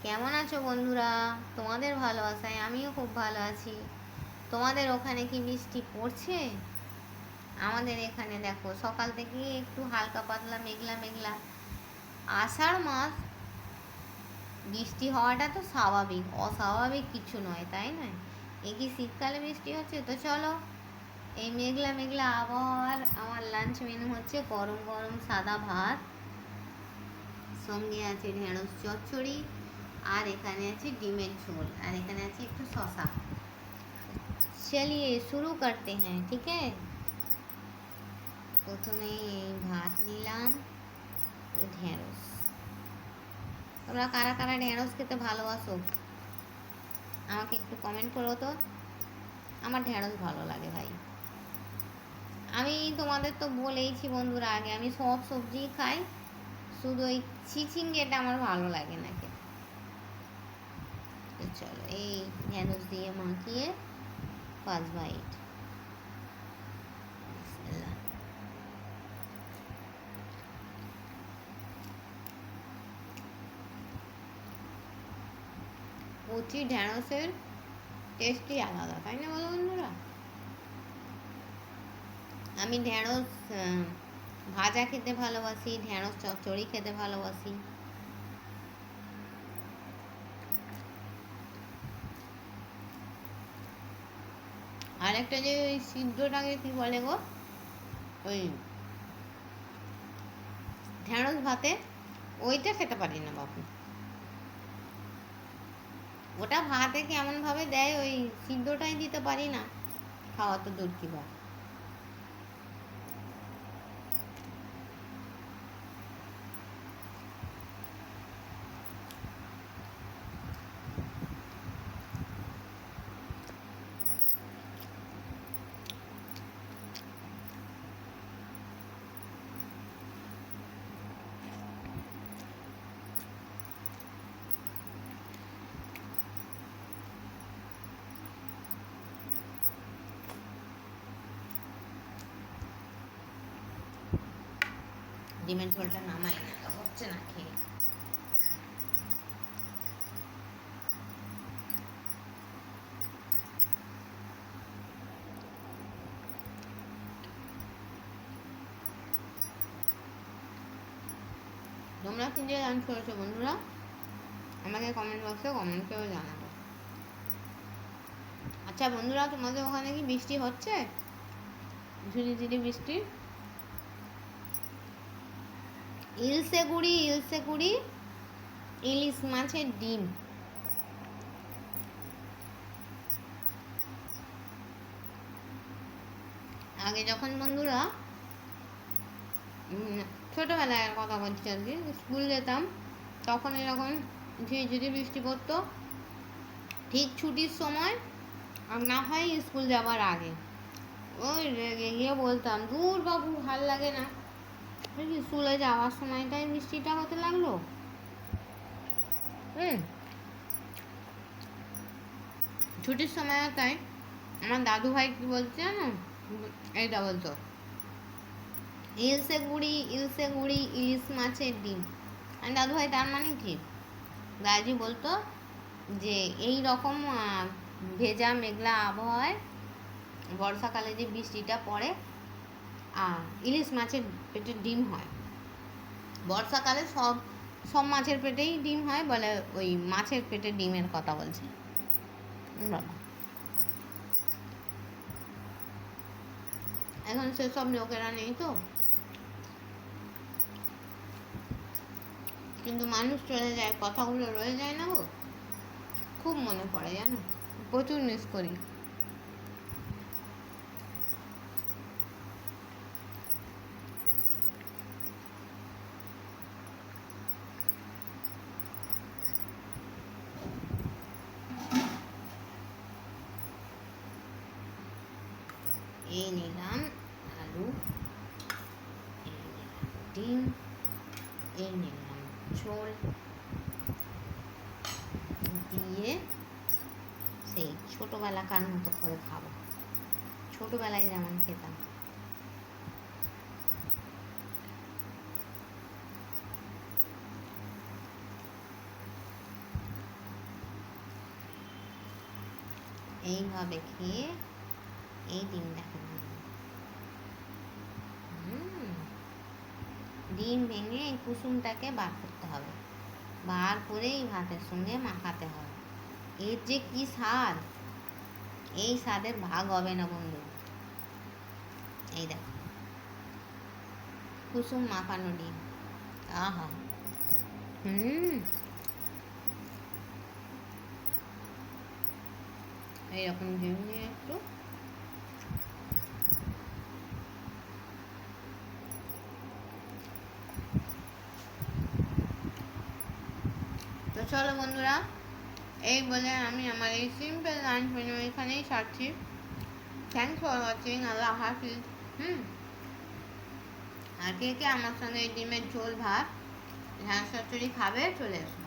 কেমন আছো বন্ধুরা? তোমাদের ভালোবাসায় আমিও খুব ভালো আছি। তোমাদের ওখানে কি বৃষ্টি পড়ছে? আমাদের এখানে দেখো সকাল থেকে একটু হালকা পাতলা মেঘলা মেঘলা। আষাঢ় মাস, বৃষ্টি হওয়াটা তো স্বাভাবিক, অস্বাভাবিক কিছু নয়, তাই নয়? এ কি শীতকালে বৃষ্টি হচ্ছে? তো চলো, এই মেঘলা মেঘলা আবহাওয়ার আমার লাঞ্চ মেনু হচ্ছে গরম গরম সাদা ভাত, সঙ্গে আছে ঢেঁড়স চচ্চড়ি, আর এখানে আছে ডিমের ঝোল, আর এখানে আছে একটু শশা। চলিए শুরু করতে হ্যাঁ, ঠিক है। প্রথমে এই ভাত নিলাম, ঢেঁড়স। তোমরা কারা কারা ঢেঁড়স খেতে ভালোবাসো আমাকে একটু কমেন্ট করো তো। আমার ঢেঁড়স ভালো লাগে ভাই। আমি তোমাদের তো বলেইছি বন্ধুরা, আগে আমি সব সবজি খাই, শুধু ওই চিচিঙ্গেটা আমার ভালো লাগে না খেতে। তো চলো এই ঢেঁড়স দিয়ে মাখিয়ে 5 বাইট। কচি ঢেঁড়সের টেস্টই আলাদা, তাই না বলো বন্ধুরা? আমি ঢেঁড়স ভাজা খেতে ভালোবাসি, ঢেঁড়স চচ্চড়ি খেতে ভালোবাসি। আর একটা যে ওই সিদ্ধটাকে কি বলে গো, ওই ঢেঁড়স ভাতে, ওইটা খেতে পারি না বাপু। ওটা ভাতে কেমনভাবে দেয়, ওই সিদ্ধটাই দিতে পারি না, খাওয়া তো দূর কি ভাত। ডিমের ঝোলটা নামাই না, তো হচ্ছে না খেয়ে। তোমরা কি দিয়ে লাঞ্চ করেছো বন্ধুরা? আমাকে কমেন্ট বক্সে কমেন্ট করে জানাবো। আচ্ছা বন্ধুরা, তোমাদের ওখানে কি বৃষ্টি হচ্ছে? ঝিরি ঝিরি বৃষ্টি। ইলশে গুড়ি, ইলশে গুড়ি, ইলিশ মাছের ডিম। আগে যখন বন্ধুরা ছোটোবেলায় কথা বলছি আর কি, স্কুল যেতাম, তখন এরকম ঝিরিঝিরি বৃষ্টি পড়তো ঠিক ছুটির সময়, আর না হয় স্কুল যাওয়ার আগে। ওই রেগে গিয়ে বলতাম, দূর বাবু ভাল লাগে না। স্কুলে যাওয়ার সময়টাই বৃষ্টিটা হতে লাগলো। হুম, ছুটির সময় তাই আমার দাদু ভাই কি বলছে জানো, এইটা বলতো, ইলশে গুড়ি, ইলশে গুড়ি, ইলিশ মাছের ডিম। আমি দাদু ভাই তার মানে কি? দাদাজি বলতো যে এই রকম ভেজা মেঘলা আবহাওয়ায় বর্ষাকালে যে বৃষ্টিটা পড়ে, ইলিশ মাছের পেটের ডিম হয়। বর্ষাকালে সব সব মাছের পেটেই ডিম হয় বলে, ওই মাছের পেটের ডিমের কথা বলছে বাবা। এখন সেসব লোকেরা নেই তো, কিন্তু মানুষ চলে যায়, কথাগুলো রয়ে যায় না গো। খুব মনে পড়ে জানো, প্রচুর মিস করি। এই নিলাম আলু, এই নিলাম ডিম, এই নিলাম ঝোল দিয়ে সেই ছোটোবেলাকার মতো করে খাবো, ছোটোবেলায় যেমন খেতাম। এইভাবে খেয়ে এই ডিমটা খেতে হবে। ডিম ভেঙে এই কুসুমটাকে বার করতে হবে, বার করে এই ভাতের সঙ্গে মাখাতে হবে। এর যে কি স্বাদ, এই স্বাদের ভাগ হবে না বন্ধু। এই দেখো কুসুম মাখানো ডিম, আহা। এইরকম ডিম নিয়ে একটু তো চলো বন্ধুরা, এই বলে আমি আমার এই সিম্পল লাঞ্চ মেনু এখানেই সারছি। Thanks for watching. আল্লাহ হাফিজ। আর কে কে আমার সঙ্গে এই ডিমের ঝোল ভাত ঝাল চচ্চড়ি খাবে চলে আসুন।